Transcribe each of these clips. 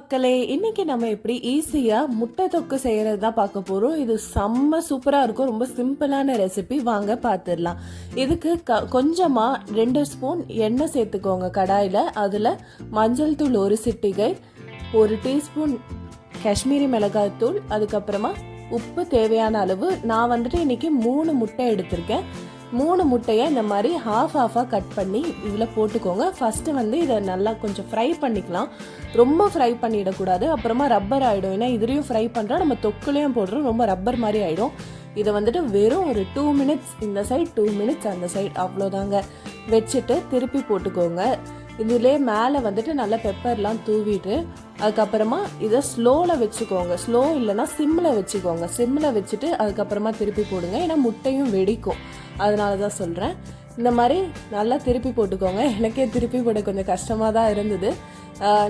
மக்களே, இன்னைக்கு நம்ம எப்படி ஈஸியா முட்டை தொக்கு செய்யறது தான் பார்க்க போறோம். இது செம்ம சூப்பரா இருக்கும். ரொம்ப சிம்பிளான ரெசிபி. வாங்க பார்த்துடலாம். இதுக்கு கொஞ்சமா 2 ஸ்பூன் எண்ணெய் சேர்த்துக்கோங்க கடாயில. அதுல மஞ்சள் தூள் 1 சிட்டிகை, 1 டீஸ்பூன் காஷ்மீரி மிளகாய் தூள், அதுக்கப்புறமா உப்பு தேவையான அளவு. நான் வந்துட்டு இன்னைக்கு 3 முட்டை எடுத்திருக்கேன். 3 முட்டையை இந்த மாதிரி ஹாஃபாக கட் பண்ணி இதில் போட்டுக்கோங்க. ஃபஸ்ட்டு வந்து இதை நல்லா கொஞ்சம் ஃப்ரை பண்ணிக்கலாம். ரொம்ப ஃப்ரை பண்ணிடக்கூடாது, அப்புறமா ரப்பர் ஆகிடும். ஏன்னா இதுலேயும் ஃப்ரை பண்ணுறோம், நம்ம தொக்குலையும் போடுறோம், ரொம்ப ரப்பர் மாதிரி ஆகிடும். இதை வந்துட்டு வெறும் ஒரு 2 மினிட்ஸ் இந்த சைட், 2 மினிட்ஸ் அந்த சைட், அவ்வளோதாங்க. வச்சுட்டு திருப்பி போட்டுக்கோங்க. இதுலேயே மேலே வந்துட்டு நல்லா பெப்பர்லாம் தூவிட்டு அதுக்கப்புறமா இதை ஸ்லோவில் வச்சுக்கோங்க. ஸ்லோ இல்லைன்னா சிம்மில் வச்சுக்கோங்க. சிம்மில் வச்சுட்டு அதுக்கப்புறமா திருப்பி போடுங்க. ஏன்னா முட்டையும் வெடிக்கும், அதனால தான் சொல்கிறேன். இந்த மாதிரி நல்லா திருப்பி போட்டுக்கோங்க. எனக்கே திருப்பி போட கொஞ்சம் கஷ்டமாக தான் இருந்தது.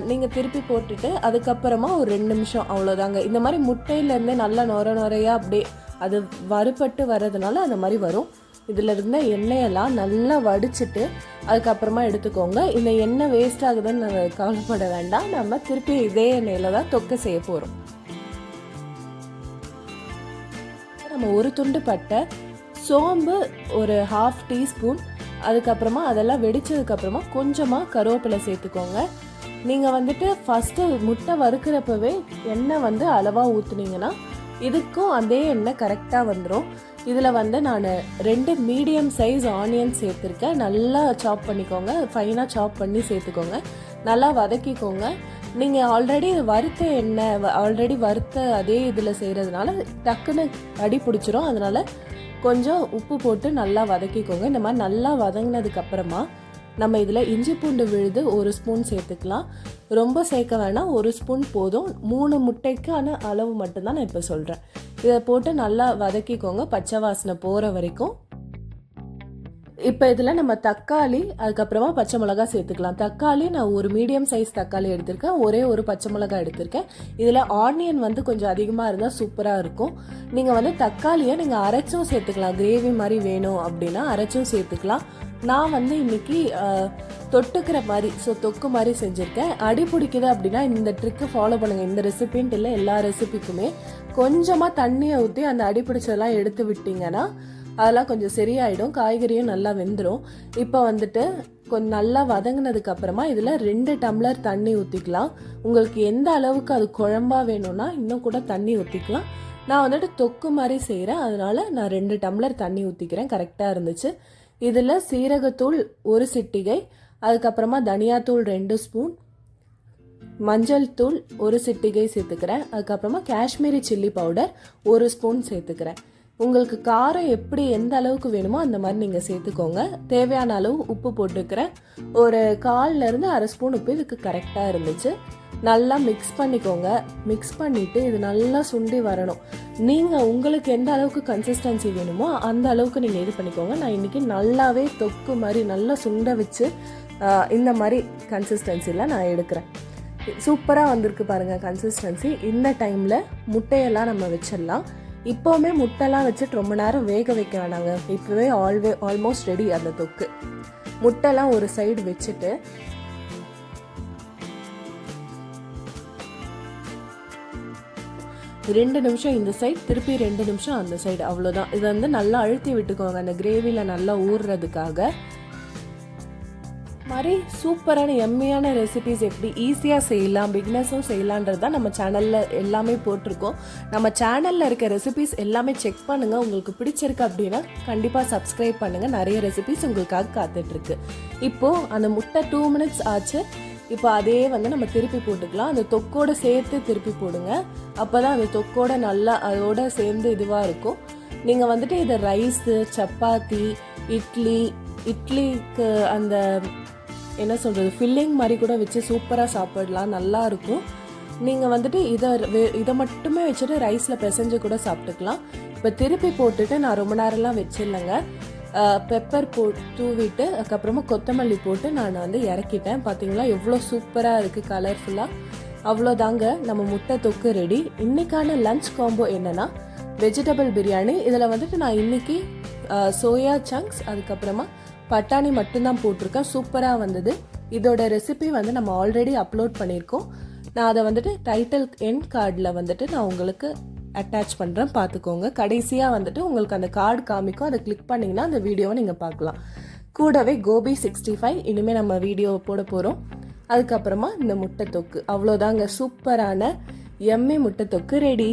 நீங்கள் திருப்பி போட்டுட்டு அதுக்கப்புறமா ஒரு 2 நிமிஷம், அவ்வளோதாங்க. இந்த மாதிரி முட்டையிலேருந்து நல்லா நுரையாக அப்படியே அது வறுபட்டு வர்றதுனால அந்த மாதிரி வரும். இதில் இருந்த எண்ணெயெல்லாம் நல்லா வடிச்சிட்டு அதுக்கப்புறமா எடுத்துக்கோங்க. இந்த எண்ணெய் வேஸ்ட் ஆகுதுன்னு நம்ம கவலைப்பட வேண்டாம். நம்ம திருப்பி இதே எண்ணெயில் தான் தொக்க செய்ய போகிறோம். நம்ம ஒரு துண்டு பட்டை, சோம்பு ஒரு 1/2 டீஸ்பூன், அதுக்கப்புறமா அதெல்லாம் வெடிச்சதுக்கப்புறமா கொஞ்சமாக கருவேப்பிலை சேர்த்துக்கோங்க. நீங்கள் வந்துட்டு ஃபஸ்ட்டு முட்டை வறுக்கிறப்பவே எண்ணெய் வந்து அளவாக ஊற்றுனீங்கன்னா இதுக்கும் அதே எண்ணெய் கரெக்டாக வந்துடும். இதில் வந்து நான் 2 மீடியம் சைஸ் ஆனியன் சேர்த்துருக்கேன். நல்லா சாப் பண்ணிக்கோங்க, ஃபைனாக சாப் பண்ணி சேர்த்துக்கோங்க. நல்லா வதக்கிக்கோங்க. நீங்கள் ஆல்ரெடி வறுத்த எண்ணெய், ஆல்ரெடி வறுத்த அதே இதில் செய்கிறதுனால டக்குன்னு அடி பிடிச்சிரும். அதனால் கொஞ்சம் உப்பு போட்டு நல்லா வதக்கிக்கோங்க. இந்த மாதிரி நல்லா வதங்கினதுக்கப்புறமா நம்ம இதில் இஞ்சி பூண்டு விழுது 1 ஸ்பூன் சேர்த்துக்கலாம். ரொம்ப சேர்க்க வேணாம், 1 ஸ்பூன் போதும். 3 முட்டைக்கான அளவு மட்டும்தான் நான் இப்போ சொல்கிறேன். இதை போட்டு நல்லா வதக்கிக்கோங்க, பச்சை வாசனை போகிற வரைக்கும். இப்போ இதில் நம்ம தக்காளி, அதுக்கப்புறமா பச்சை மிளகாய் சேர்த்துக்கலாம். தக்காளி நான் ஒரு மீடியம் சைஸ் தக்காளி எடுத்திருக்கேன், ஒரே ஒரு பச்சை மிளகாய் எடுத்திருக்கேன். இதில் ஆனியன் வந்து கொஞ்சம் அதிகமாக இருந்தால் சூப்பராக இருக்கும். நீங்கள் வந்து தக்காளியை நீங்கள் அரைச்சும் சேர்த்துக்கலாம். கிரேவி மாதிரி வேணும் அப்படின்னா அரைச்சும் சேர்த்துக்கலாம். நான் வந்து இன்னைக்கு தொட்டுக்கிற மாதிரி, தொக்கு மாதிரி செஞ்சுருக்கேன். அடி பிடிக்குது அப்படின்னா இந்த ட்ரிக்கு ஃபாலோ பண்ணுங்கள். இந்த ரெசிபின்ட்டு இல்லை, எல்லா ரெசிபிக்குமே கொஞ்சமாக தண்ணியை ஊற்றி அந்த அடி பிடிச்சதெல்லாம் எடுத்து விட்டிங்கன்னா அதெல்லாம் கொஞ்சம் சரியாயிடும். காய்கறியும் நல்லா வெந்துடும். இப்போ வந்துட்டு கொஞ்சம் நல்லா வதங்கினதுக்கு அப்புறமா இதில் 2 டம்ளர் தண்ணி ஊற்றிக்கலாம். உங்களுக்கு எந்த அளவுக்கு அது குழம்பா வேணும்னா இன்னும் கூட தண்ணி ஊற்றிக்கலாம். நான் வந்துட்டு தொக்கு மாதிரி செய்கிறேன், அதனால நான் 2 டம்ளர் தண்ணி ஊற்றிக்கிறேன். கரெக்டாக இருந்துச்சு. இதில் சீரகத்தூள் 1 சிட்டிகை, அதுக்கப்புறமா தனியாத்தூள் 2 ஸ்பூன், மஞ்சள் தூள் 1 சிட்டிகை சேர்த்துக்கிறேன். அதுக்கப்புறமா காஷ்மீரி சில்லி பவுடர் 1 ஸ்பூன் சேர்த்துக்கிறேன். உங்களுக்கு காரம் எப்படி எந்த அளவுக்கு வேணுமோ அந்த மாதிரி நீங்கள் சேர்த்துக்கோங்க. தேவையான அளவு உப்பு போட்டுக்கிறேன். ஒரு 1/4லேருந்து 1/2 ஸ்பூன் உப்பு இதுக்கு கரெக்டாக இருந்துச்சு. நல்லா மிக்ஸ் பண்ணிக்கோங்க. மிக்ஸ் பண்ணிவிட்டு இது நல்லா சுண்டி வரணும். நீங்கள் உங்களுக்கு எந்த அளவுக்கு கன்சிஸ்டன்சி வேணுமோ அந்த அளவுக்கு நீங்கள் இது பண்ணிக்கோங்க. நான் இன்றைக்கி நல்லாவே தொக்கு மாதிரி நல்லா சுண்ட வச்சு இந்த மாதிரி கன்சிஸ்டன்சியில் நான் எடுக்கிறேன். சூப்பராக வந்திருக்கு பாருங்கள் கன்சிஸ்டன்சி. இந்த டைமில் முட்டையெல்லாம் நம்ம வச்சிடலாம். இப்போவுமே முட்டைலாம் வச்சுட்டு ரொம்ப நேரம் வேக வைக்க வேணாங்க. இப்போவே ஆல்மோஸ்ட் ரெடி அந்த தொக்கு. முட்டைலாம் ஒரு சைடு வச்சுட்டு 2 நிமிஷம் இந்த சைடு, திருப்பி 2 நிமிஷம் அந்த சைடு, அவ்வளோதான். இதை வந்து நல்லா அழுத்தி விட்டுக்கோங்க அந்த கிரேவியில் நல்லா ஊறுறதுக்காக. மாதிரி சூப்பரான எம்மியான ரெசிபிஸ் எப்படி ஈஸியாக செய்யலாம், பிகினர்ஸும் செய்யலான்றது தான் நம்ம சேனலில் எல்லாமே போட்டிருக்கோம். நம்ம சேனலில் இருக்க ரெசிபிஸ் எல்லாமே செக் பண்ணுங்கள். உங்களுக்கு பிடிச்சிருக்கு அப்படின்னா கண்டிப்பாக சப்ஸ்கிரைப் பண்ணுங்கள். நிறைய ரெசிபிஸ் உங்களுக்காக காத்துட்ருக்கு. இப்போது அந்த முட்டை 2 மினிட்ஸ் ஆச்சு. இப்போ அதே வந்து நம்ம திருப்பி போட்டுக்கலாம். அந்த தொக்கோடு சேர்த்து திருப்பி போடுங்க. அப்போ தான் அந்த தொக்கோட நல்லா அதோட சேர்ந்து இதுவாக இருக்கும். நீங்கள் வந்துட்டு இதை ரைஸு, சப்பாத்தி, இட்லிக்கு அந்த என்ன சொல்கிறது ஃபில்லிங் மாதிரி கூட வச்சு சூப்பராக சாப்பிடலாம், நல்லாயிருக்கும். நீங்கள் வந்துட்டு இதை மட்டுமே வச்சுட்டு ரைஸில் பிசைஞ்சு கூட சாப்பிட்டுக்கலாம். இப்போ திருப்பி போட்டுட்டு நான் ரொம்ப நேரம்லாம் வச்சிடலைங்க. பெப்பர் தூவிட்டு அதுக்கப்புறமா கொத்தமல்லி போட்டு நான் வந்து இறக்கிட்டேன். பார்த்தீங்களா எவ்வளோ சூப்பராக இருக்குது, கலர்ஃபுல்லாக. அவ்வளோதாங்க, நம்ம முட்டை தொக்கு ரெடி. இன்றைக்கான லஞ்ச் காம்போ என்னென்னா வெஜிடபிள் பிரியாணி. இதில் வந்துட்டு நான் இன்றைக்கி சோயா சங்க்ஸ் அதுக்கப்புறமா பட்டாணி மட்டும்தான் போட்டிருக்கேன். சூப்பராக வந்தது. இதோட ரெசிபி வந்து நம்ம ஆல்ரெடி அப்லோட் பண்ணியிருக்கோம். நான் அதை வந்துட்டு டைட்டில் எண்ட் கார்டில் வந்துட்டு நான் உங்களுக்கு அட்டாச் பண்ணுறேன், பார்த்துக்கோங்க. கடைசியாக வந்துட்டு உங்களுக்கு அந்த கார்டு காமிக்கும், அதை கிளிக் பண்ணிங்கன்னா அந்த வீடியோவை நீங்கள் பார்க்கலாம். கூடவே கோபி 65 இனிமேல் நம்ம வீடியோ போட போகிறோம். அதுக்கப்புறமா இந்த முட்டை தொக்கு, அவ்வளோதாங்க. சூப்பரான எம்மி முட்டை தொக்கு ரெடி.